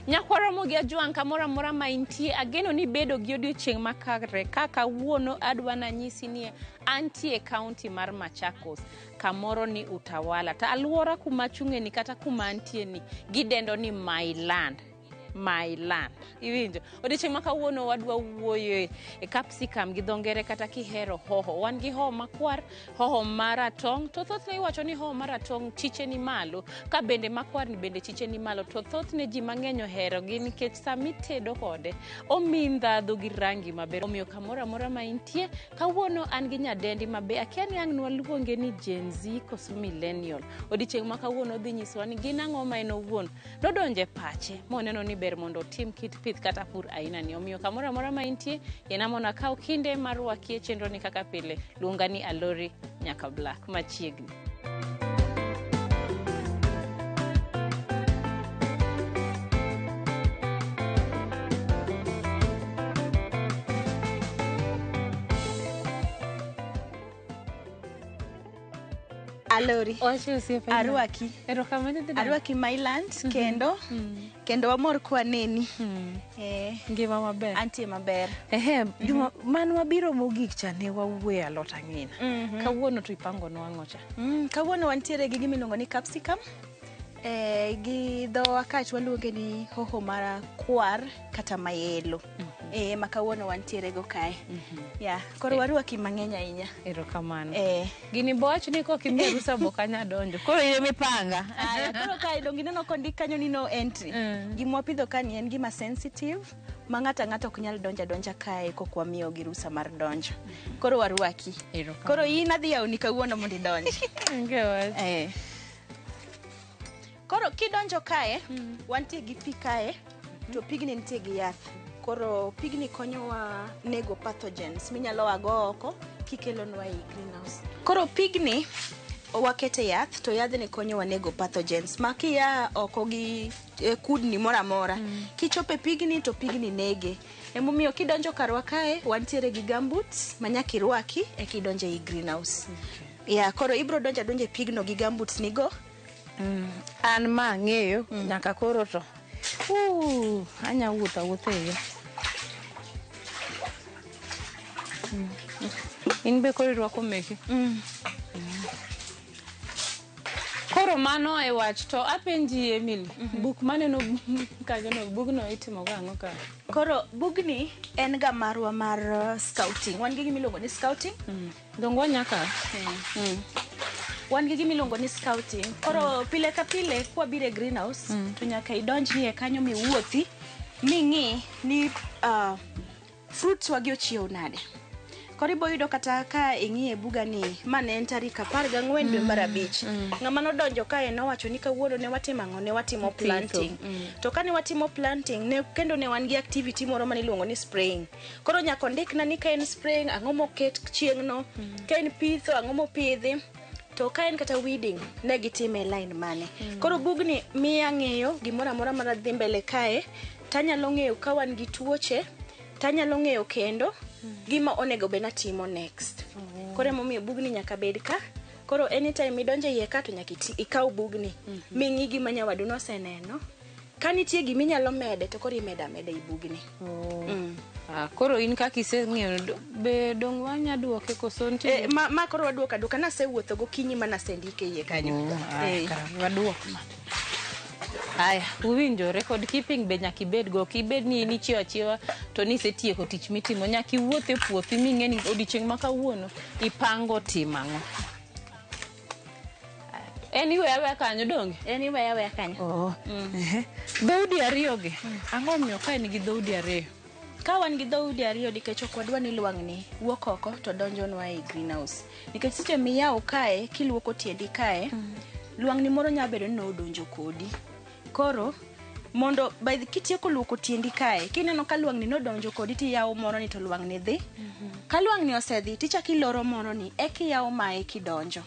Nyakwara mogi ajuang kamora mora maintie ageno ni bedo gi odiochieng' makare kaka wuono adwana nyisi ni antie county mar Machakos kamoro ni Utawala ta aluora kuma chung'e ni kata kuma antie ni gidendo ni my land iwinjo odiochieng' makawuono wadwa wuoyo e capsicum gi dhongere kata kihero hoho wan gi hoho makwar hoho maratong to thothne iwacho ni hoho maratong chiche ni malo ka bende makwar ni bende chiche ni malo to thothne ji mang'eny ohero gi nikech samitedo kode omi ndhadhu gi rangi maber omiyo kamora mora maintie kawuono an gi nyadendi mabe akia ni ang' nwaluonge ni Gen Z koso millennial odiochieng' makawuono dhi nyiswa ni gin ang'o ma en owuon nodonje pache moneno ni ber mondo tim kit pith kata pur aina ni omiyo kamora mora maintie yena mona kaw kinde mar wakie chenro ni kaka pile luonga ni Alori nyaka Black machiegni Alori arwaki arwaki my land kendo amor kwa neni ngima maber antie maber juma man wabiro mogik cha ne wawuoyo alot ang'ina kawuono to ipango no ang'o cha kawuono wantiere gi gimiluongo ni capsicum gi dho wakach waluonge ni hoho mara kwar kata mayelo makawuono wantiere go kae koro warwaki mang'eny ahinya erokamano gini boach ni kok imiya rusa bokanya donjo koro ile mipanga koro kae dongi neno kondik kanyo ni no entry gima wapidho kani en gima sensitive ma ng'ata ok nyal donja kae kok wamiyo gi rusa mar donjo koro warwaki koro in adhi yawni kawuono mondo idonji koro kidonjo kae wantie gi pi kae to pigni nitie gi yath koro pigni konyowa nego pathogens minyalo wago oko kikelonwa e greenhouse koro pigni wakete yath to yadhni konyowa nego pathogens makia oko gi kudni moramora kichope pigni to pigni nege emomiyo kidonjo karwa kae wantiere gi gumboots manyaka irwaki e kidonjo e greenhouse koro ibro donja e pigno gi gumboots nigo an ma ng'eyo nyaka koro to anya wuotho e yo in be koro irwako meki koro mano e wach to apenji Emily buk maneno kanyono bugno itimo go ang'o ka koro bugni en ga marwa mar scouting wan gi gimiluongo ni scouting dongo nyaka wan gi gimiluongo ni scouting koro pile ka pile kwa bire greenhouse to nyaka idonjni e kanyo miwuothi ming'i ni fruits wagi ochiew nade koro ibo yudo kata ka ing'iye buga ni mane en tarik 14 dwe mar 5 ng'ama nodonjo kae nowacho ni kawuono ne watimo ang'o ne watimo planting to kane watimo planting ne kendo ne wan gi activity moro mane iluongo ni spraying koro nyaka ndikna ni ka en spraying ang'o moket chieng'no ka en pitho ang'o mopidhi to ka en kata weeding ne gitime line mane koro bugni miya ng'eyo gimora mora mar dhi mbele kae tanyalo ng'eyo ka wan gi tuoche tanyalo ng'eyo kendo gima onego be natimo next koro emomiyo bugni nyaka bed ka koro anytime idonje iye ka to nyaka ikaw bugni ming'i gima nyawadu noseneno ka nitie gima inyalo mede to koro imeda i bugni koro in kaka iseng'eyo be dong wanya duoke koso nitie ma koro waduoka nasewuotho gokinyi mana sendike iye kanyo waduok ma Aya, uwinjo record keeping be nyaki bed go kibed ni ni chiwa to ni setieko tich mitimo nyaki wuothe puothi ming'eni odiochieng' makawuono ipango timang'o Anyway kanyo donge anyway kanyo dhoudi ariyo gi ang'o miyo ka en gi dhoudi ariyo Ka wan gi dhoudi ariyo nikech ok wadwa ni lwang'ni wuok oko to donjonwa e greenhouse. Nikech seche miyawo kae kiluoko tiendi kae, lwang'ni moro nyalo bedo ni odonjo kodi. Koro mondo kitieko luoko tiendi kae, kineno ka lwang'ni nodonjo kodi tiyawo moro ni to lwang'ni dhi. Ka lwang'ni osedhi tichako iloro moro ni ekiyawo mae kidonjo.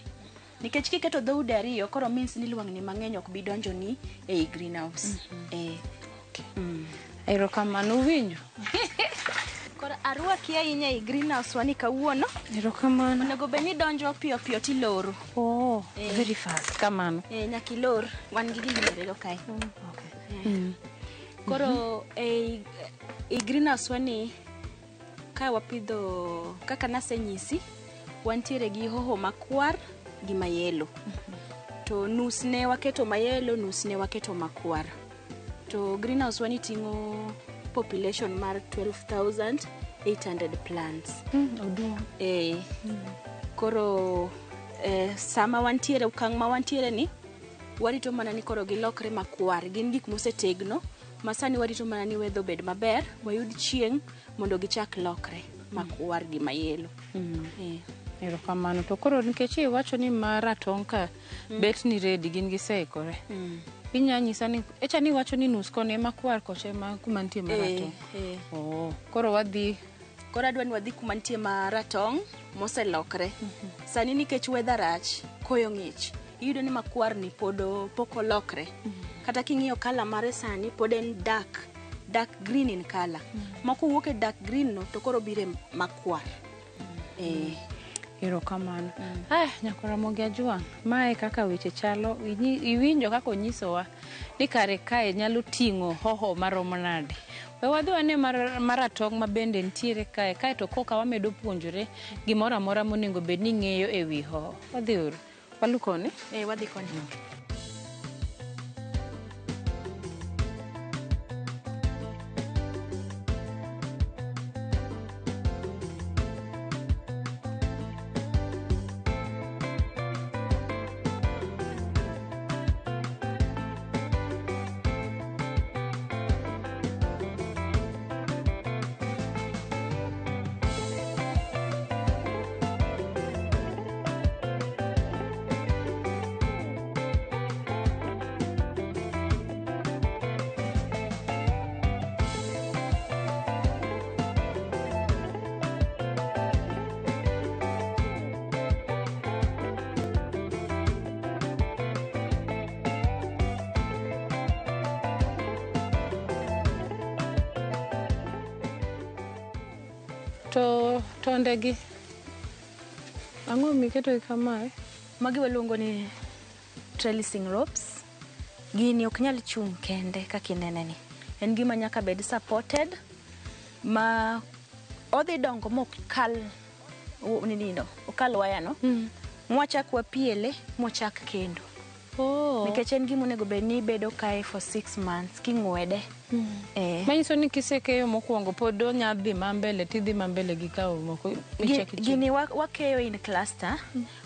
Nikech kiketo dhoudi ariyo koro means ni lwang'ni mang'eny ok bi donjoni ei greenhouse. Erokamano, winjo. Koro arwaki ahinya ei greenhouse wani kawuono. Erokamano. Onego bed ni donjo piyo piyo tiloro. Very fast. Kamano. Nyaka ilor. Wan gi gigi go kae. Koro ei greenhouse wani ka wapidho kaka nasenyisi, wantiere gi hoho makwar gi mayelo. To nus ne waketo mayelo, nus ne waketo makwar. To greenhouse wani ting'o population mar 12,800 plants. Koro sama wantiere, okang' ma wantiere ni, warito mana ni koro gilokre makwar. Gin gik mosetegno, ma sani warito mana ni weather obed maber, wayud chieng' mondo gichak lokre makwar gi mayelo. Erokamano. To koro nikech iwacho ni maratong' ka bet ni ready gin giseikore. Inya nyisa ni echa ni wacho ni nus kone makwar koche ma kuma nitie maratong'. Koro wadhi. Koro adwa ni wadhi kuma nitie maratong' moselokre. Sani nikech weather rach, koyo ng'ich, iyudo ni makwar ni pok olokre. Kata king'iyo kala mare sani pod en dark green in color. Moko wuok e dark green no to koro bire makwar. Erokamano. Nyakora Mogi Ajwang', mae kaka weche chalo, iwinjo kaka onyisowa ni kare kae nyalo ting'o hoho maromo nade. We wadhi wane maratong' ma bende nitiere kae to koka wamedo puonjore gimoro amora monego bed ni ng'eyo e wi hoho. Wadhi uru. Walu koni? Wadhi koni. To tondegi ang'o miketo kamae? Magi waluongo ni trellising ropes. Gini ok nyal chung' kende kaka ineneni. En gima nyaka bed supported ma odhi dongo mok kal okal waya no. Mwachak wapiele mochak kendo. Nikech en gima onego bed ni bedo kae for 6 months king'wede. Manyiso ni kisekeyo mokwongo pod onyadhi mambele tidhi mambele gi kawo moko. Gini wakeyo in cluster.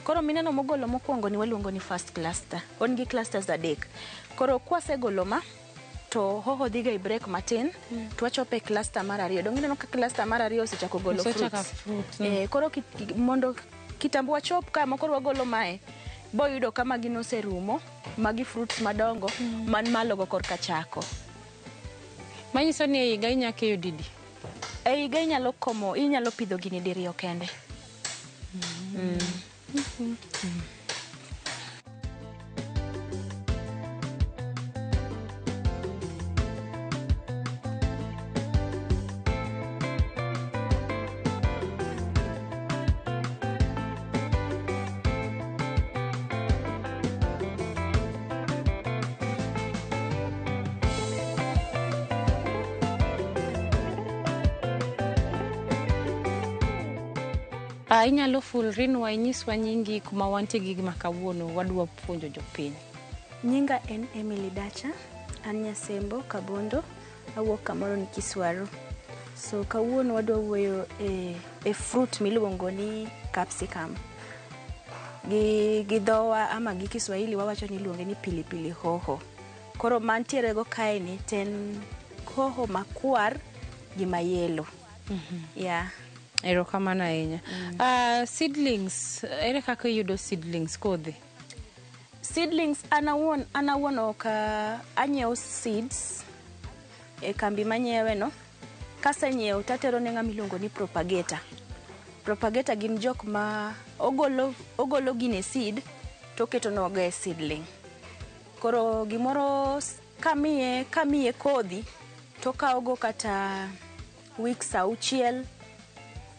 Koro mineno mogolo mokwongo ni waluongo ni first cluster. On gi clusters adek. Koro kwasegolo ma to hoho dhiga i break matin to wachope cluster mar ariyo. Dong ineno ka cluster mar ariyo osechako golo fruits. Koro mondo kitambo wachop kama koro wagolo mae, boyudo kama gino serumo, magi fruits madongo man malo go korka chako. Manyiso ni e higa inya keyo didi? E higa inyalo pidho gini diriyo kende. Inyalo fulrinwa inyiswa nyingi kuma wantie gi gima kawuono wadwa puonjo jopiny. Nyinga en Emily Dacha, an Nyasembo Kabondo, awuok kamoro ni Kiswaru. So kawuono wadwa wuoyo e fruit miluongo ni capsicum. Gi dhowa ama gi Kiswahili wawacho ni iluonge ni pilipili hoho. Koro mantiere go kae ni ten hoho makwar gima yellow. Yeah. Erokamano ahinya. Seedlings, ere kaka yudo seedlings kodhi? Seedlings anawuon ok anyiewo seeds e kambi manyiewe no. Kasenyiewo tatero ne ng'ama iluongo ni propagator. Propagator gin jok ma ogolo gine seed to keto noga e seedling. Koro gimoro kamiye kodhi to kaogo kata weeks 6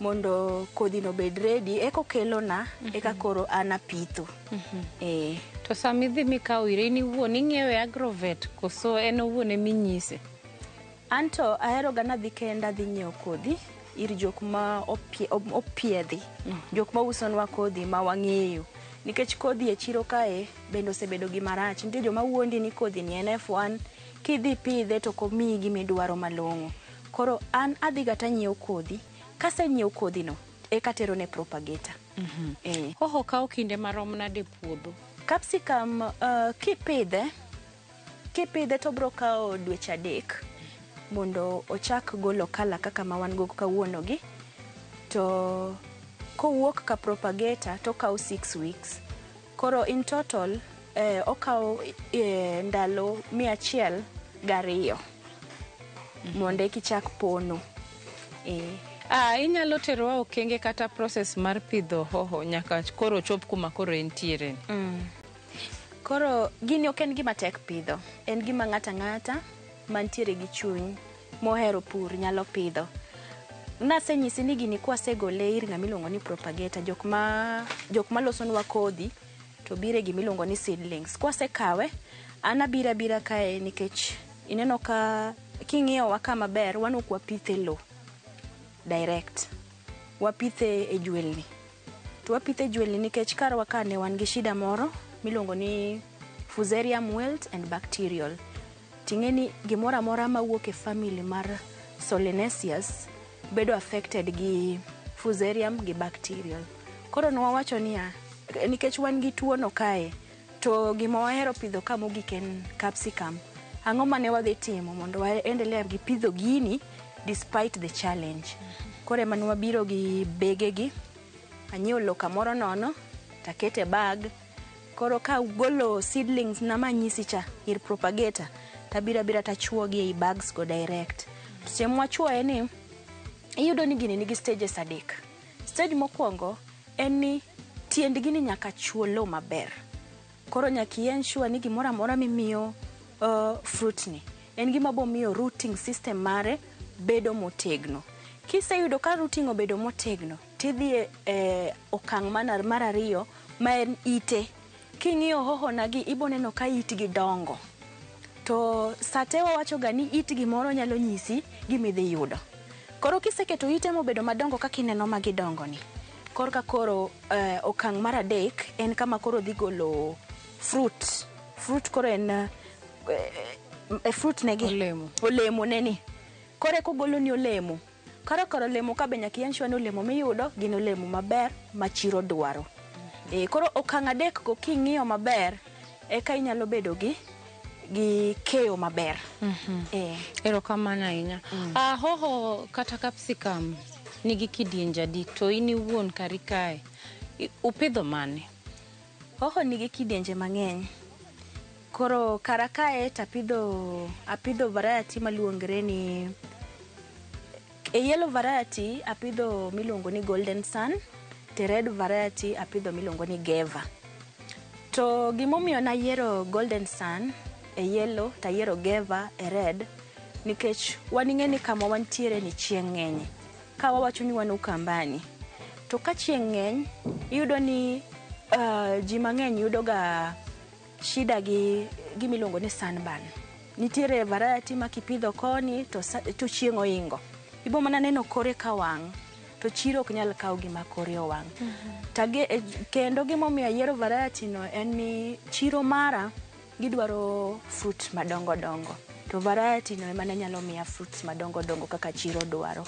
mondo kodhi no bed ready eko kelo na eka koro ana pitho. To sami dhi mikao ire ni wuon ing'iewe Agrovet koso en wuon eminyise? Anto ahero gana dhi kenda dhi nyiewo kodhi ir jok ma opiedhi, jok ma usonwa kodhi ma wang'eyo. Nikech kodhi e chiro kae bende osebedo gima rach. Nitie joma wuondi ni kodhi ni en F1, kidhi pidhe to komiyi gimidwaro malong'o. Koro an adhi gata nyiewo kodhi, kasenyiewo kodhi no eka tero ne propagator. Hoho kawo kinde marom nade puodho? Capsicum kipidhe to bro kawo dweche 3 mondo ochak golo kala kaka ma wan go kawuono gi. To kowuok ka propagator to kawo 6 weeks. Koro in total okawo ndalo 102 mondo kichak pono. Inyalo terowa okenge kata process mar pidho hoho nyaka koro chop kuma koro entiere? Koro gini ok en gima tek pidho. En gima ng'ata mantiere gi chuny mohero pur nyalo pidho. Nasenyisi ni gini kwasegole ir ng'ama iluongo ni propagator, jok ma losonwa kodhi to bire gima iluongo ni seedlings. Kwasekawe ana bira kae nikech ineno ka king'iyo wa kama ber wan ok wapithe low direct, wapithe e jwelni. To wapithe e jwelni nikech karwa kane wan gi shida moro miluongo ni Fusarium wilt and bacterial. Ting'eni gimoro amora mawuok e family mar Solanaceae bedo affected gi Fusarium gi bacterial. Koro nwawacho niya, nikech wan gi tuo no kae to gima wahero pidho ka mogik en capsicum. Ang'o mane wadhi timo mondo waendelea gi pidho gini despite the challenge? Koro ema nwabiro gi begegi, anyiewo lowo kamoro nono takete bag. Koro ka golo seedlings na manyisi cha ir propagator tabira tachuogi ei bags go direct. Siem wachuoe ni iyudo ni gini nigi stages 3. Stage mokwongo en ni tiend gini nyaka chuo lowo maber. Koro nyaki ensure ni gimoro amora mimiyo fruit ni en gima bo miyo rooting system mare bedo motegno. Kiseyudo ka rooting obedo motegno tidhi okang' mar 2 ma en ite. King'iyo hoho nagi iboneno ka itgi dongo. To sate wawacho ga ni itgi moro nyalo nyisi gimidhi yudo. Koro kiseketo ite mobedo madongo kaka ineno magidongo ni, koro okang' mar 3 en kama koro dhi golo fruit koro en fruit negi olemo neni. Koro kogolo ni olemo, koro olemo ka be nyaka ensure ni olemo miyudo gin olemo maber ma chiro dwaro. Koro okang' 3 go king'iyo maber eka inyalo bedo gi keyo maber. Erokamano ahinya. Hoho kata capsicum nigi kidienje adi to in iwuon kari kae upidho mane? Hoho nigi kidienje mang'eny. Koro kara kae apidho variety maluongre ni yellow variety apidho miluongo ni Golden Sun, te red variety apidho miluongo ni Geva. To gimomiyo nayiero Golden Sun e yellow tayiero Geva e red nikech wan ing'eni kama wantiere ni chieng' ng'eny. Ka wawacho ni wan Ukambani to ka chieng' ng'eny iyudo ni ji mang'eny yudo ga shida gi gimiluongo ni sunburn. Nitiere variety ma kipidho koni to chieng' oingo. Ibo mana neno kore ka wang' to chiro ok nyal kawo gima kore owang'. Kendo gimomiyo ayiero variety no en ni chiro mara gidwaro fruit madongo dongo. To variety no ema nyalo miya fruits madongo dongo kaka chiro dwaro.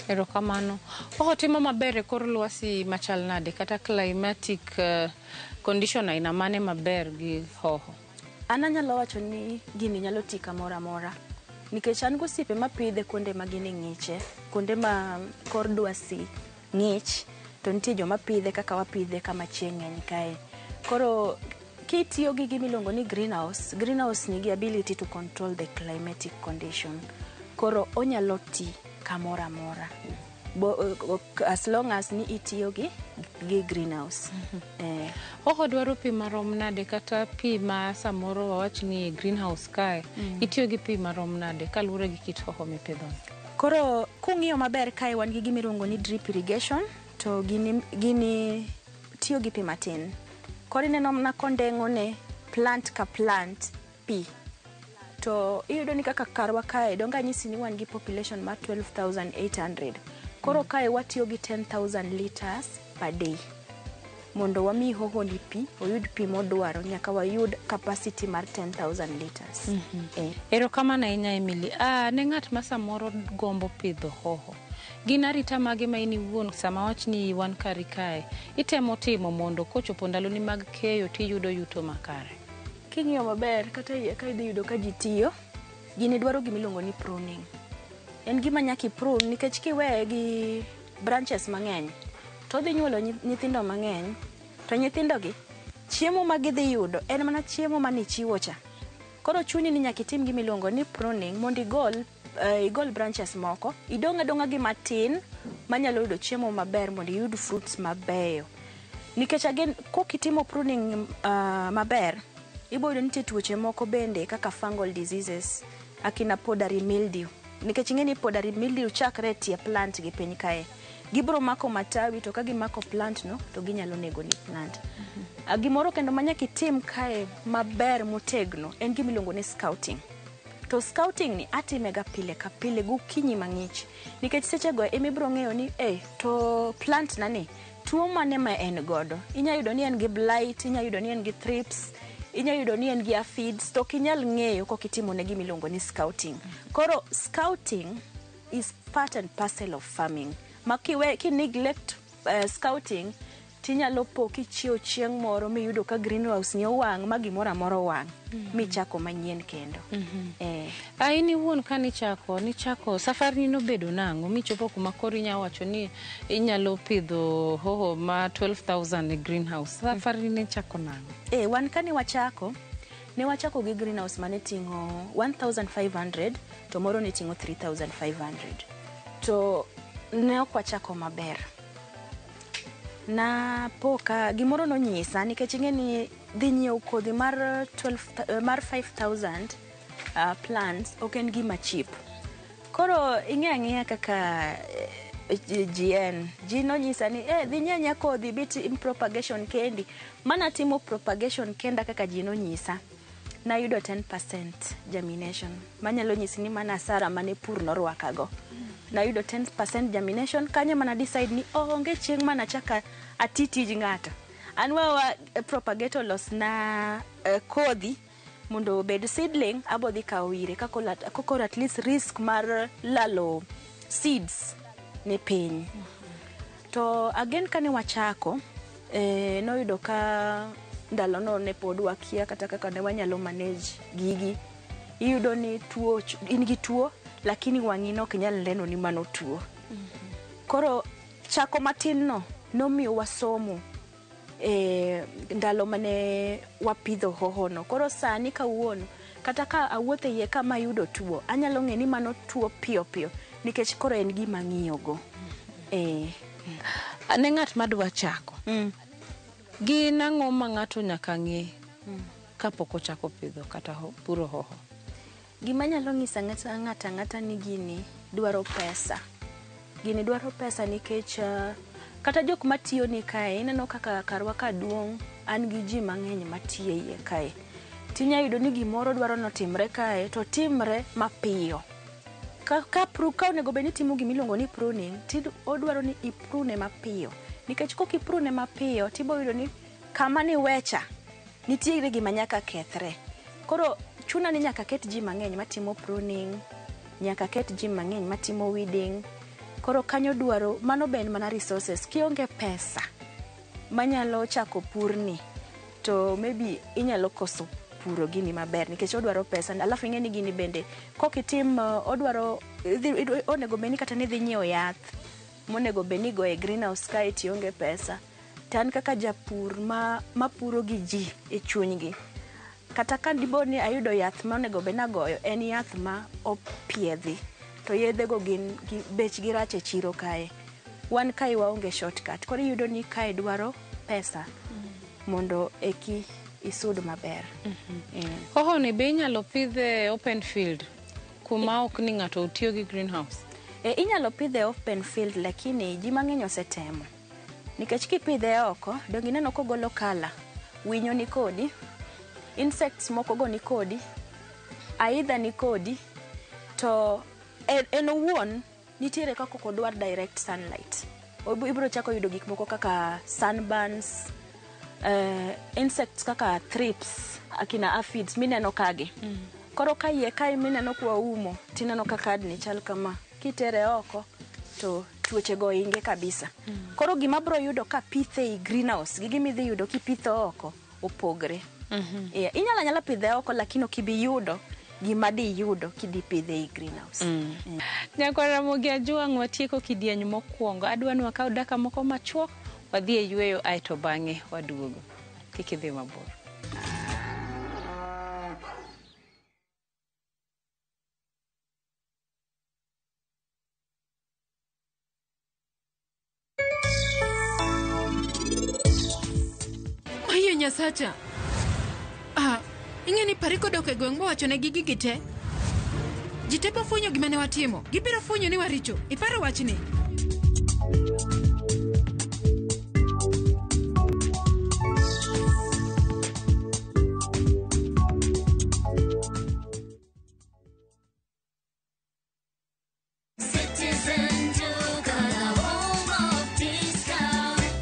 Erokamano. Hoho timo maber e kor lwasi machal nade kata climatic condition aina mane maber gi hoho? Ana nyalo wacho ni gini nyalo tii kamoro amora. nikech an gosiepe mapidhe kuonde ma gin ng'iche, kuonde ma kor dwasi ng'ich, to nitie joma pidhe kaka wapidhe kama chieng' ng'eny kae. Koro kitiyo gi gimiluongo ni greenhouse nigi ability to control the climatic condition. Koro onyalo ti kamoro amora as long as ni itiyo gi greenhouse. Hoho dwaro pi marom nade, kata pi ma samoro wawach ni greenhouse kae itiyo gi pi marom nade kaluwore gi kit hoho mipidho? Koro kung'iyo maber kae wan gi gimiluongo ni drip irrigation, to gini tiyo gi pi matin. Koro ineno mana kondengo ne plant ka plant pi. To iyudo ni kaka karwa kae, donga nyisi ni wan gi population ma 12,800. Koro kae watiyo gi 10,000 liters per day. Mondo wami hoho ni pi, oyud pi modwaro, nyaka wayud capacity mar 10,000 liters. Erokamano ahinya Emily. Ne ng'at ma samoro gombo pidho hoho, gin arita mage ma in iwuon sama wach ni wan kari kae itemo timo mondo kochopo ndaloni mag keyo tiyudo yuto makare? King'iyo maber kata ka idhi yudo ka ji tiyo, gini dwaro gimiluongo ni pruning. En gima nyaki prune, nikech kiweye gi branches mang'eny to dhi nyuolo nyithindo mang'eny, to nyithindogi chiemo ma gidhi yudo en mana chiemo mane ichiwo cha. Koro chuni ni nyaka itim gimiluongo ni pruning mondo igol branches moko, idong' adong'a gi matin manyalo yudo chiemo maber mondo iyud fruits mabeyo. Nikech again, kokitimo pruning maber, ibo yudo nitie tuoche moko bende kaka fungal diseases, akina powdery mildew. Nikech ing'eni powdery mildew chakre tie plant gi piny kae. Gibro mako matawi, to ka gimako plant no to ginyalo nego ni plant. Gimoro kendo manyaka itim kae maber motegno en gimiluongo ni scouting. To scouting ni atime ga pile ka pile gokinyi mang'ich, nikech seche go emibro ng'eyo ni to plant nani tuo mane ma en godo. Inya yudo ni en gi blight, inya yudo ni en gi thrips, inya yudo ni en gi aphids, to kinyal ng'eyo kokitimo ne gimiluongo ni scouting. Koro scouting is part and parcel of farming. Ki neglect scouting, tinyalo po kichiew chieng' moro miyudo ka greenhouse ni owang' ma gimoro amora owang' michako manyien kendo. In iwuon ka nichako safari no bedo nang'o michopo kuma koro inya wacho ni inyalo pidho hoho ma 12,000 e greenhouse? Safari ni chako nang'o? Wan ka ne wachako gi greenhouse mane ting'o 1,500, to moro ne ting'o 3,500. To ne ok wachako maber. Na poka gimoro no nyisa, nikech ing'eni dhi nyiewo kodhi mar 5,000 plants ok en gima cheap. Koro ing'eya kaka ji nonyisa ni dhi nyanya kodhi bit propagation kendi. Mana timo propagation kenda kaka ji nonyisa, na yudo 10% germination. Manyalo nyisi ni mana asara mane pur norwakago. Na yudo 10% germination, kanyo mana decide ni onge chieng' mana chaka atitij ng'ato. Anwa propagator los na kodhi mondo obed seedling, abo dhi kawo ire kakoro at least risk mar lalo seeds ni piny. To again kane wachako, noyudo ka ndalo no ne pod wakia kata kaka ne wanyalo manage gigi. Iyudo ni in gi tuo, lakini wang'i no ok nyal neno ni mano tuo. Koro chako matin no nomiyo wasomo ndalo mane wapidho hoho no. Koro sani kawuono, kata ka awuothe iye kama yudo tuo, anyalo ng'e ni mano tuo piyo piyo, nikech koro en gima ng'iyogo. Ne ng'at madwa chako, gin ang'o ma ng'ato nyaka ng'e kapok ochako pidho kata puro hoho? Gima nyalo ng'isa ng'ata ni gini dwaro pesa. Gini dwaro pesa nikech kata jok matiyo ni kae, ineno kaka karwa ka duong', an gi ji mang'eny matiyo iye kae. Tinya yudo ni gimoro dwaro notimre kae, to timre mapiyo. Ka onego bed ni timo gimiluongo ni pruning, odwaro ni iprune mapiyo. Nikech kokiprune mapiyo, tibo yudo ni kama ni wecha, nitiere gima nyaka kethre. Koro chuna ni nyaka ket ji mang'eny matimo pruning, nyaka ket ji mang'eny matimo weeding. Koro kanyo dwaro, mano ben mana resources. Kionge pesa manyalo chako purni, to maybe inyalo koso puro gini maber nikech odwaro pesa. Alafu ing'eni gini bende kokitim odwaro onego beni kata ni dhi nyiewo yath monego beni go e greenhouse ka itionge pesa. Tan kaka japur mapuro gi ji e chunygi. Kata ka diboni ayudo yath monego bena goyo en yath ma opiedhi. To yedhe go gin bech gi rach e chiro kae. Wan kai waonge shortcut. Koro yudo ni kai dwaro pesa mondo eki isud maber. Hoho ni be inyalo pidhe open field kuma ok ni ng'ato utiyo gi greenhouse. Inyalo pidhe open field lakini ji mang'eny osetemo. Nikech kipidhe oko, dongi neno kogolo kala. Winyo ni kodi, insects moko go ni kodi, aidha ni kodi, to en owuon nitiere kaka kodwar direct sunlight. Ibiro chako yudo gik moko kaka sunburns, insects kaka thrips, akina aphids mineno kage. Koro kaie kai mineno kwa umo, tineno kaka ni chal kama. Kitere oko to tuoche go inge kabisa. Koro gima bro yudo ka pithe i greenhouse, gimi dhi yudo kipitho oko opogre. Inyala pidhe oko lakini okibi yudo gima di yudo kidi pidhe i greenhouse. Nyakwara Mogi Ajuang watieko kidieny mokwongo. Adwani wakaw daka moko machuok wadhi e yweyo aito bang'e waduogo. Kik idhi mabor. Nyasacha. Ing'eni pariko dok e gweng' mowacho ne gigi te. Jitepo funyo gima ne watimo. Gibiro funyo ni waricho. Iparo wachni.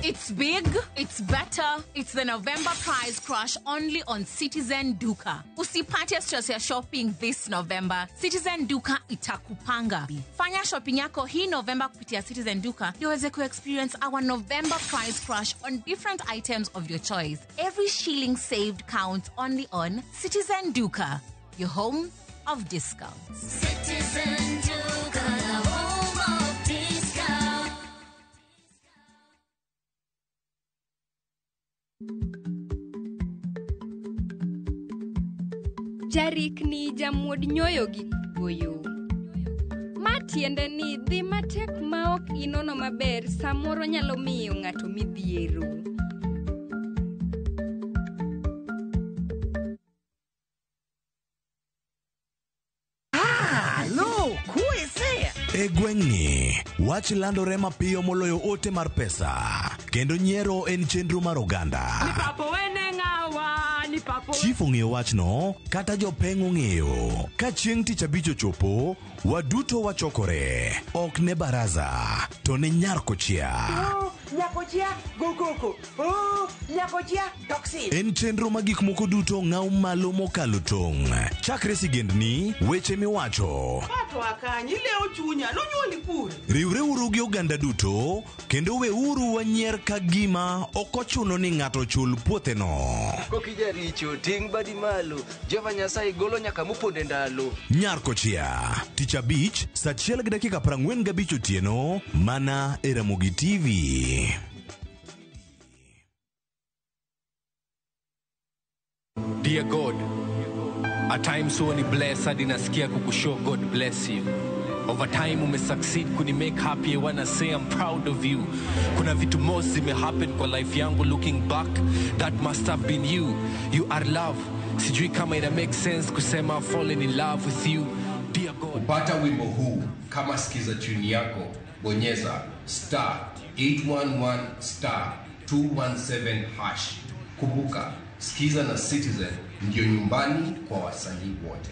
It's big, it's better, it's the November prize crush only on Citizen Duka. Usipate stress ya shopping this November. Citizen Duka itakupanga. Fanya shopping yako hii November kupitia Citizen Duka. Uweze experience our November prize crush on different items of your choice. Every shilling saved counts only on Citizen Duka, your home of discounts. Citizen Duka, the home of discounts. Jarik ni jamuod nyoyo gi goyo. Matiende ni dhi matek ma ok inono maber samoro nyalo miyo ng'ato midhiero. E gweng'ni, wach landore mapiyo moloyo ote mar pesa. Kendo nyiero en chenro mar oganda. Chief ong'eyo wachno, kata jopeng' ong'eyo. Ka chieng' tich abich ochopo, waduto wachokore. Ok ne baraza, to ne nyarkochia. Nyakochia gokoko. Nyakochia toxin. En chenro ma gik moko duto ng'aw malo mokalo tong'. Chakre sigendni, weche miwacho. Kato akanyi leo chunya, nonyuoli kure. Riwre uru gi oganda duto, kendo we uru wanyier ka gima okochuno ni ng'ato chul puothe no. Kokija richo, ting badi malo, Jehova Nyasaye golo nyaka muponde ndalo. Nyarkochia, tich abich, saa 1:45 otieno, mana e Ramogi TV. Dear God, at times when you bless, I didn't scare kukushow God bless you. Over time ume succeed kuni make happy. I wanna say I'm proud of you. Kuna vitu most zime happen kwa life yangu. Looking back, that must have been you. You are love. Sijui kama ina make sense kusema I've fallen in love with you. Dear God. Kupata wimbo huu kama sikiza tune yako, bonyeza *811*217#. Kumbuka, sikiza na Citizen ndio nyumbani kwa wasanii wote.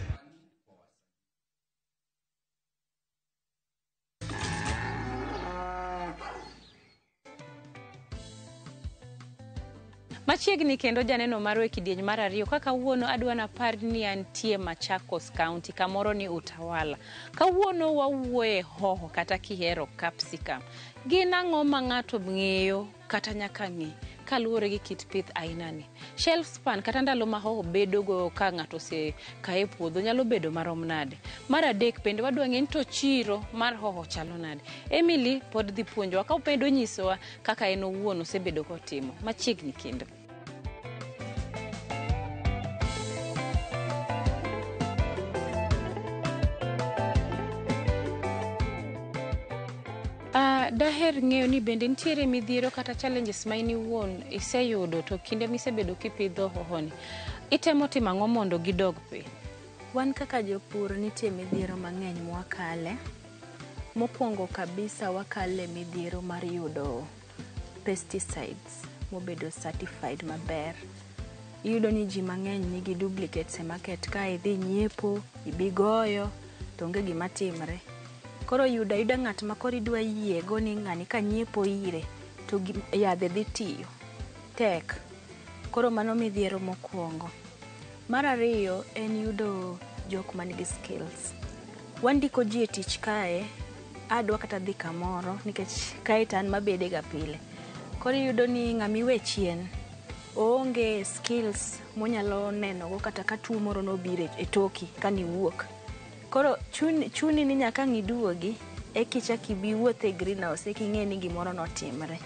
Machiegni kendo janeno marwe kidieny mar ariyo kaka wuono adwana par ni antie Machakos County kamoro ni Utawala. Kawuono wawuoye hoho kata kihero capsicum. Gin ang'o ma ng'ato ng'eyo kata nyaka ng'e kaluwore gi kit pith ainani. Shelf span kata ndalo ma hoho bedogo ka ng'ato osekaye puodho nyalo bedo marom nade. Mar adek bende wadwa ng'e ni to chiro mar hoho chalo nade. Emily pod dhi puonjowa ka obedo nyisowa kaka en owuon osebedo kotimo machiegni kendo. Daher ng'eyo ni bende nitiere midhiero kata challenges ma in iwuon iseyudo to kinde misebedo kipidho hohoni. Itemo timo ang'o mondo gidog piny? Wan kaka jopur nitie midhiero mang'eny mwakale. Mokwongo kabisa wakale midhiero mar yudo pesticides mobedo certified maber. Iyudo ni ji mang'eny nigi duplicates e market, ka idhi nyiepo, ibigoyo, to onge gima timre. Koro yuda ng'at ma koro idwa yiego ni ng'ani ka nyiepo ire to yadhe dhi tiyo tek. Koro mano midhiero mokwongo. Mar ariyo en yudo jok manigi skills. Wandiko ji e tich kae, adwa kata dhi kamoro nikech kae tan mabede ga pile. Koro iyudo ni ng'amiwe chien oonge skills monyalo nenogo kata ka tuo moro nobiro e toki kaniwuok. Koro chuni ni nyaka ng'iduogi kichak ibi wuothe e greenhouse ing'e ni gimoro notimre.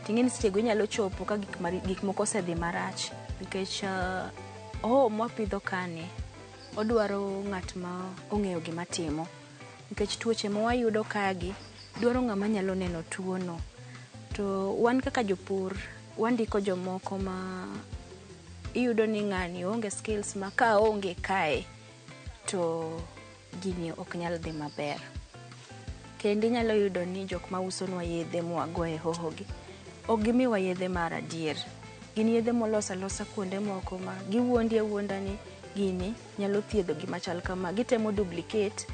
Ting'e ni sechego inyalo chopo ka gik moko osedhi marach nikech hoho mwapidho kani odwaro ng'at ma ong'eyo gima timo. Nikech tuoche mawayudo kagi dwaro ng'ama nyalo neno tuono. To wan kaka jopur wandiko jomoko ma iyudo ni ng'ani onge skills ma ka onge kae to gini ok nyal dhi maber. Kendo inyalo yudo ni jok ma usonwa yedhe mwago e hohogi ok gimiwa yedhe mar adier. Gin yedhe molos alosa kuonde moko ma giwuondi awuonda ni gini nyalo thiedho gima chal kama. Gitemo duplicate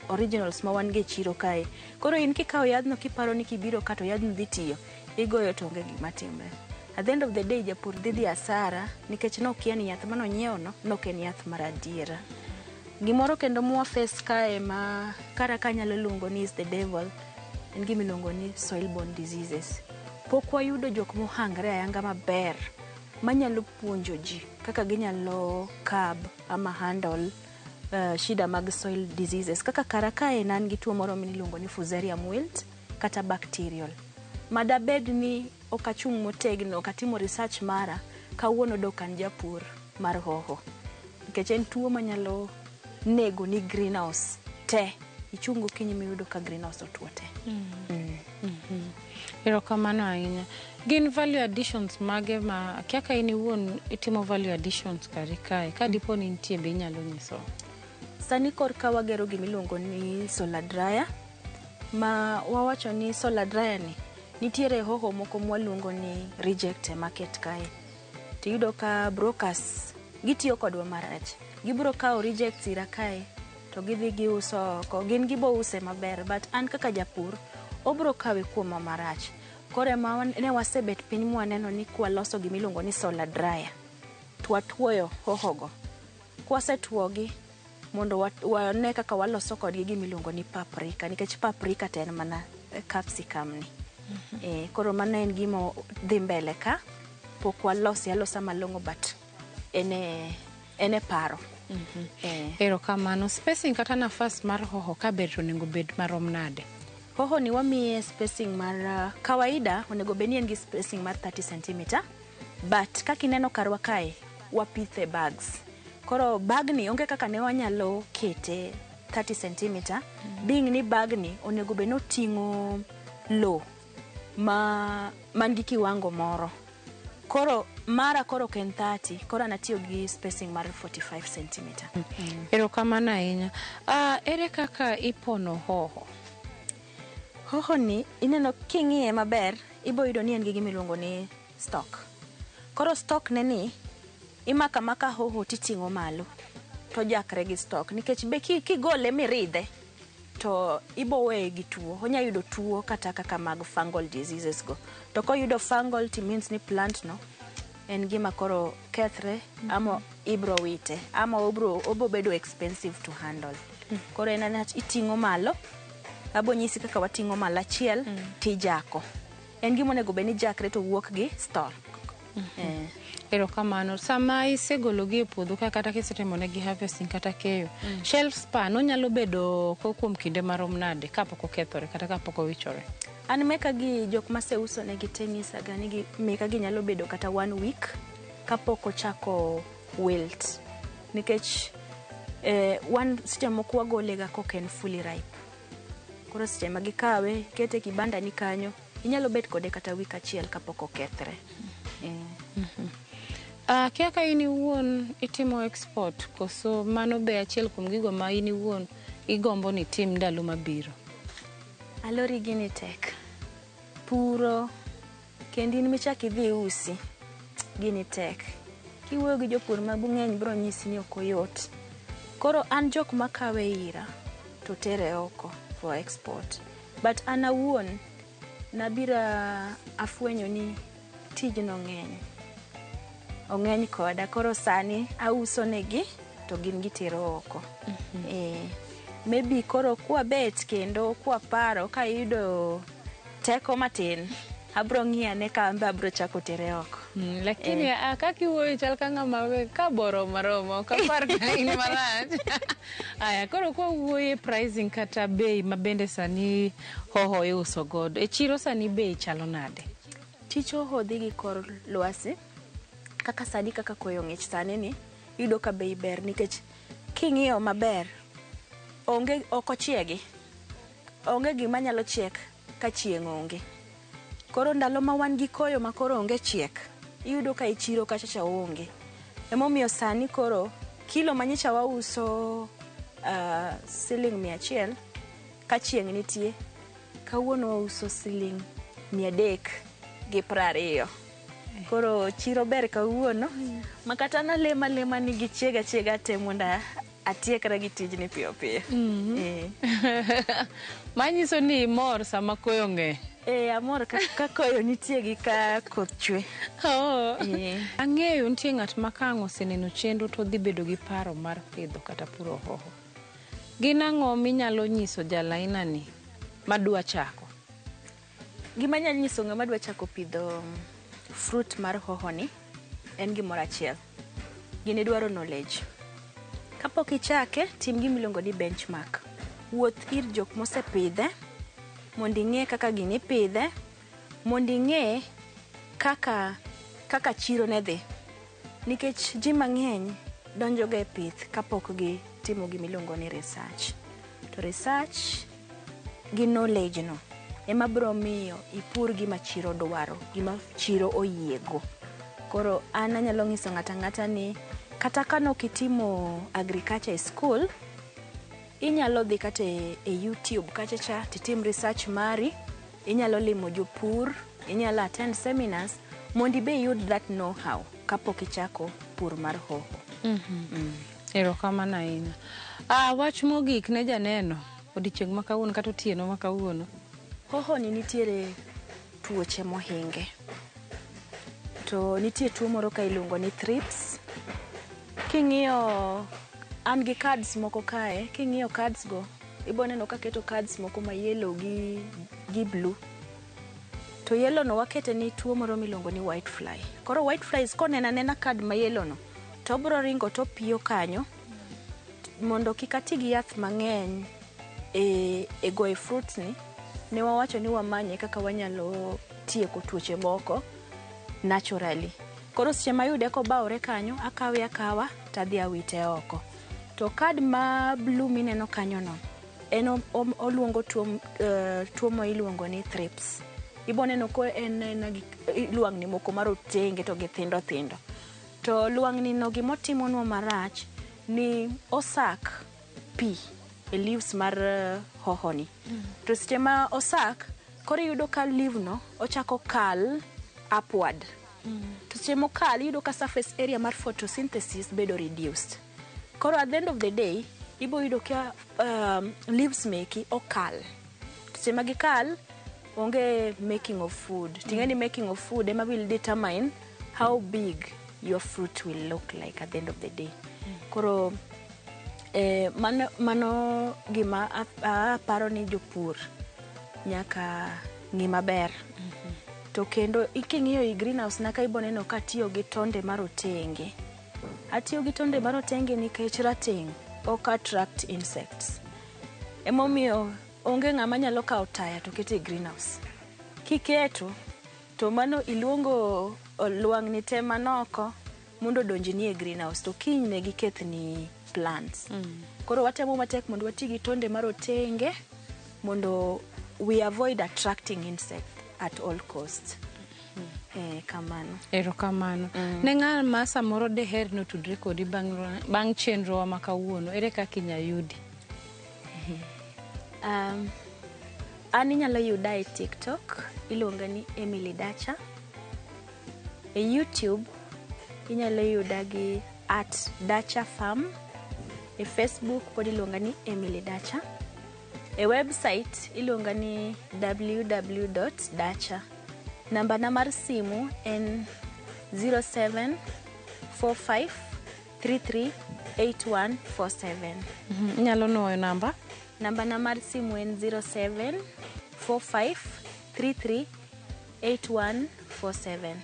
originals ma wan ge chiro kae. Koro in kikawo yadhno kiparo ni kibiro ka to yadhno dhi tiyo, igoyo to onge gima timre. At the end of the day japur dhi asara nikech nokia ni yath manonyiewono nok en yath mar adiera. Gimoro kendo mwa face kae ma kara ka nyalo luongo ni is the devil en gimiluongo ni soil borne diseases. Pok wayudo jok mohangre ayanga maber manyalo puonjo ji kaka ginyalo ama handle shida mag soil diseases. Kaka kara kae nan gi tuo moro miluongo ni fusarium wilt kata bacterial. Madabed ni okachung' motegno katimo research mara kawuono dok an japur mar hoho. Nikech en tuo manyalo nego ni greenhouse te. Ichungo kinyi miyudo ka greenhouse otuo te. Erokamano ahinya. Gin value additions mage ma kaka in iwuon itimo value additions kari kae ka dipo ni nitie be inyalo nyiso? Sani korka wagero gimiluongo ni solar dryer ma wawacho ni solar dryer ni nitiere hoho moko mwaluongo ni reject e market kae. Tiyudo ka brokers gitiyo kodwa marach. Gibro kawo rejects ira kae to gidhi giuso oko. Gin gibo use maber but an kaka japur obro kawe kuoma marach. Kore ma ne wasebet piny mwaneno ni kwaloso gimiluongo ni solar dryer. Twatuoyo hohogo. Kwasetuogi mondo wane kaka waloso kodgi gimiluongo ni paprika nikech paprika ten mana capsicum ni. Koro mana en gimo dhi mbele ka pok walosi alosa malongo but ene paro. Erokamano. Spacing kata nafas mar hoho kaber onego bed marom nade? Hoho ni wamiye spacing mar kawaida onego bed ni en gi spacing mar 30 cm but kakineno karwa kae wapithe bags. Koro bag ni onge kaka ne wanyalo kete 30 cm being ni bag ni onego bed noting'o low man gi kiwango moro. Koro mara koro ken 30 koro natiyo gi spacing mar 45 cm. Erokamano ahinya. Ere kaka ipono hoho? Hoho ni ineno king'iye maber iboyudo ni en gi gimiluongo ni stock. Koro stock ne ni imaka maka hoho titing'o malo to jakre gi stock nikech be kigole miridhe to iboweye gi tuo. Onya yudo tuo kata kaka mag fungal diseases go. To koyudo fungal it means ni plant no en gima koro kethre ama ibro wite ama obo bedo expensive to handle. Koro en iting'o malo. Abo nyisi kaka wating'o malo achiel tijako. en gima onego bed ni jakre to wuok gi store. Erokamano. Sama isegologi e puodho kata kisetemonegi harvesting kata keyo, shelf span onyalo bedo kuom kinde marom nade kapok okethore kata kapok owichore? An meka gi jok maseuso negi te nyisaga ni meka gi nyalo bedo kata 1 week kapok ochako wilt, nikech seche moko wagolega kok en fully ripe. Koro seche ma gikawe kete kibanda ni kanyo, inyalo bet kode kata week achiel kapok okethre. Kia ka in iwuon itimo export, koso mano be achiel kuom gigo ma in iwuon igombo ni tim ndalo mabiro? Alori gini tek. Puro, kendo in michak idhi usi, gini tek. Kiwuoyo gi jopur mang'eny biro nyisi ni ok oyot. Koro an jok makawe ira to tere oko for export. But an awuon nabira afwenyo ni tijno ng'eny. Ong'eny koda, koro sani auso negi to gin gitero oko. Maybe koro kwa bet kendo kwa paro ka yudo teko matin, abro ng'iyane ka ambe abro chako tere oko. Lakini kakiwuoyo chal ka ng'ama ka boro maromo kapar ka in marach. Aya, koro kwa wuoye pricing kata bei mabende sani hoho iuso godo, e chiro sani bei chalo nade? Tich hoho dhi gi kor lwasi. Kaka sani kaka koyo ng'ich sani ni, yudo ka bei ber nikech king'iyo maber, ok ochiegi. Onge gima nyalo chiek ka chieng' onge. Koro ndalo ma wan gi koyo ma koro onge chiek, iyudo ka ichiro kachacha onge. Emomiyo sani koro kilo manyicha wauso siling 100 ka chieng' nitie, kawuono wauso siling 320. Koro chiro ber kawuono, makata nalema ni gichiega te monda atiekra gi tijni piyo piyo. Manyiso ni mor sama koyo ng'e. Amor ka koyo nitie gi ka koth chwe. Ang'eyo nitie ng'at ma ka oseneno chenro to dhi bedo gi paro mar pidho kata puro hoho. Gin ang'o minyalo nyiso jalaina ni madwa chako? Gima nyalo nyiso ng'ama dwa chako pidho fruit mar hoho ni en gimoro achiel. Gini dwaro knowledge. Kapok ichake, tim gimiluongo ni benchmark. Wuoth ir jok mosepidhe mondo ing'e kaka gini pidhe, mondo ing'e kaka chiro ne dhi. Nikech ji mang'eny donjo ga e pith kapok gitimo gimiluongo ni research. To research gi knowledge no ema biro miyo ipur gima chiro dwaro, gima chiro oyiego. Koro an anyalo ng'iso ng'ata ni kata kano kitimo agriculture e school, inyalo dhi kata e YouTube kachacha titim research mari, inyalo limo jopur, inyalo attend seminars mondo ibe yud that know how kapok ichako pur mar hoho. Erokamano ahinya. Wach mogik ne janeno odiochieng' ma kawuono kata otieno ma kawuono. Hoho ni nitiere tuoche mohinge. To nitie tuo moro ka iluongo ni thrips. King'iyo an gi cards moko kae, king'iyo cards go, iboneno kaketo cards moko ma yellow gi blue. To yellow no wakete ni tuo moro miluongo ni white fly. Koro white flies konena card ma yellow no, to obro ringo to piyo kanyo mondo kik ati gi yath mang'eny e goe fruits ni. Ne wawacho ni wamanye kaka wanyalo tieko tuoche moko naturally. Koro seche mayude kobaore kanyo, akawa tadhi awite oko. To kad ma blue mineno kanyo no, en oluongo tuo ma iluongo ni thrips. Iboneno ko en luangni moko marotenge to githindo thindo. To luangni no gimotimonwa marach ni osak pi e leaves mar hoho ni. To seche ma osak, koro yudo ka leaf no ochako kal upward. To seche mokal, yudo ka surface area mar photosynthesis bedo reduced. Koro at the end of the day, ibo yudo ka leaves meki okal. To seche ma gikal, onge making of food. Tingeni making of food ema will determine how big your fruit will look like at the end of the day. Koro mano gima aparo ni jopur nyaka ng'i maber. to kendo iking'iyo i greenhouse naka iboneno ka atiyo gi tonde marotenge. Atiyo gi tonde marotenge nikech rateng' ok attract insects. Emomiyo onge ng'ama nyalo kawo taya to keto e greenhouse. Kiketo to mano iluongo lwang'ni te manoko mondo donjni e greenhouse to kiny ne gikethni plants. Koro watemo matek mondo wati gi tonde marotenge mondo we avoid attracting insects at all costs. Kamano. Erokamano. Ne ng'ama samoro deher no tudre kodi bang' chenro ma kawuono, ere kaka inyayudi? An inyalo yuda e TikTok, iluonga ni Emily Dacha. E YouTube inyalo yuda gi @dachafarm. E Facebook pod iluonga ni Emily Dacha. E website iluonga ni www.dacha. Namba na mar simu en 0745338147. Inyalo nuoyo namba? Namba na mar simu en 0745338147.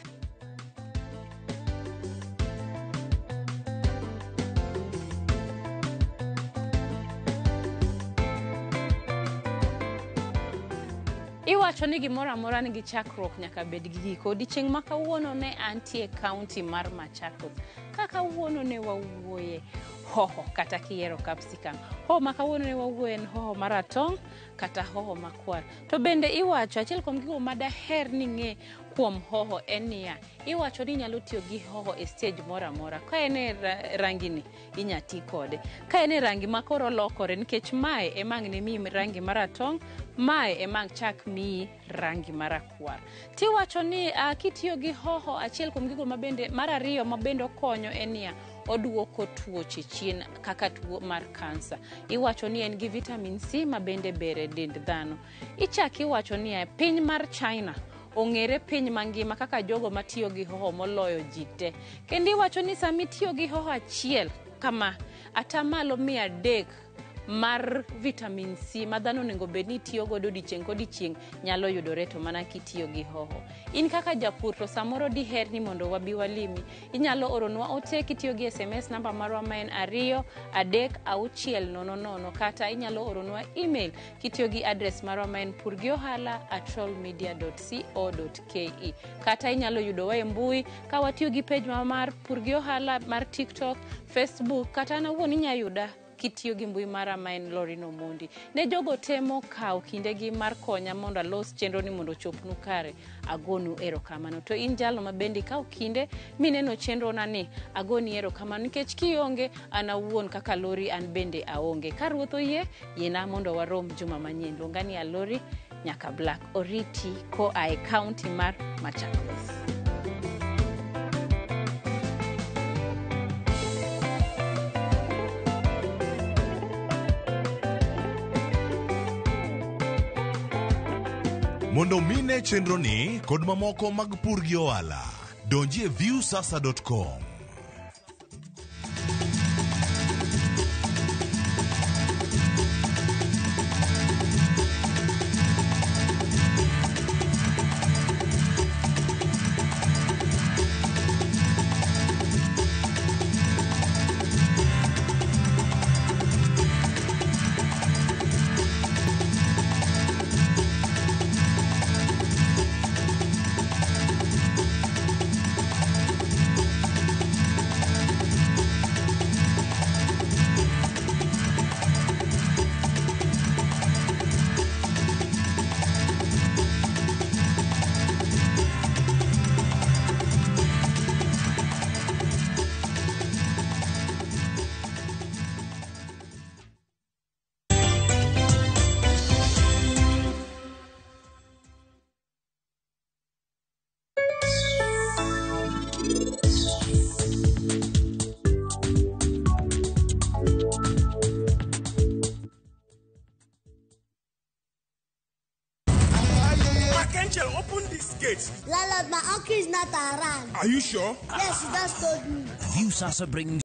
Iwacho ni gimoro amora nigi chakruok nyaka bed gi giko. Odiochieng' ma kawuono ne antie kaunti mar Machakos. Ka kawuono ne wawuoye hoho kata kiero capsicum. Hoho ma kawuono ne wawuoye en hoho maratong' kata hoho makwar. To bende iwacho achiel kuom gigo ma daher ni ng'e kuom hoho en niya, iwacho ni nyalo tiyo gi hoho e stage moro amora. Ka en e rangi ni inya ti kode. Ka en e rangi ma koro lokore nikech mae emang' ne mi rangi maratong', mae emang' chak mi rangi marakwar. Tiwacho ni kitiyo gi hoho achiel kuom gigo ma bende mar ariyo ma bende okonyo en niya, oduoko tuoche chien kaka tuo mar kansa. Iwacho ni en gi vitamin C ma bende bere dend dhano. Ichaki iwacho ni piny mar China ong'ere piny mangima kaka jogo matiyo gi hoho moloyo ji te. Kendo iwacho ni sami tiyo gi hoho achiel kama atamalo 300 mar vitamin C ma dhano onego bed ni tiyo godo odiochieng' kodiochieng' nyalo yudore to mana kitiyo gi hoho. In kaka japur to samoro diher ni mondo wabi walimi, inyalo oronwa ote kitiyo gi SMS namba marwa ma en 23600 kata inyalo oronwa email kitiyo gi address marwa ma en purgiohala@rollmedia.co.ke kata inyalo yudowa e mbui ka watiyo gi page mar Purgiohala mar TikTok, Facebook kata na wuon inya yuda kitiyo gi mbui mara ma en Lorino Mondi. Ne jogo temo kawo kindegi mar konya mondo alos chenro ni mondo chopnu kare, agonu erokamano. To in jalo ma bende kawo kinde mineno chenro na ni, agoni erokamano nikech kionge an awuon kaka Lori an bende aonge. Ka ruoth oyie, yiena mondo warom juma manyien. Luonga ni Lori nyaka Black Oriti ko ae kaunti mar Machakos. Mondo mine chenro ni kod mamoko mag pur gi ohala, donji e viewsasa.com. Open this gate. Lala, my uncle is not around. Are you sure? Yes, he just told me. Viewsasa brings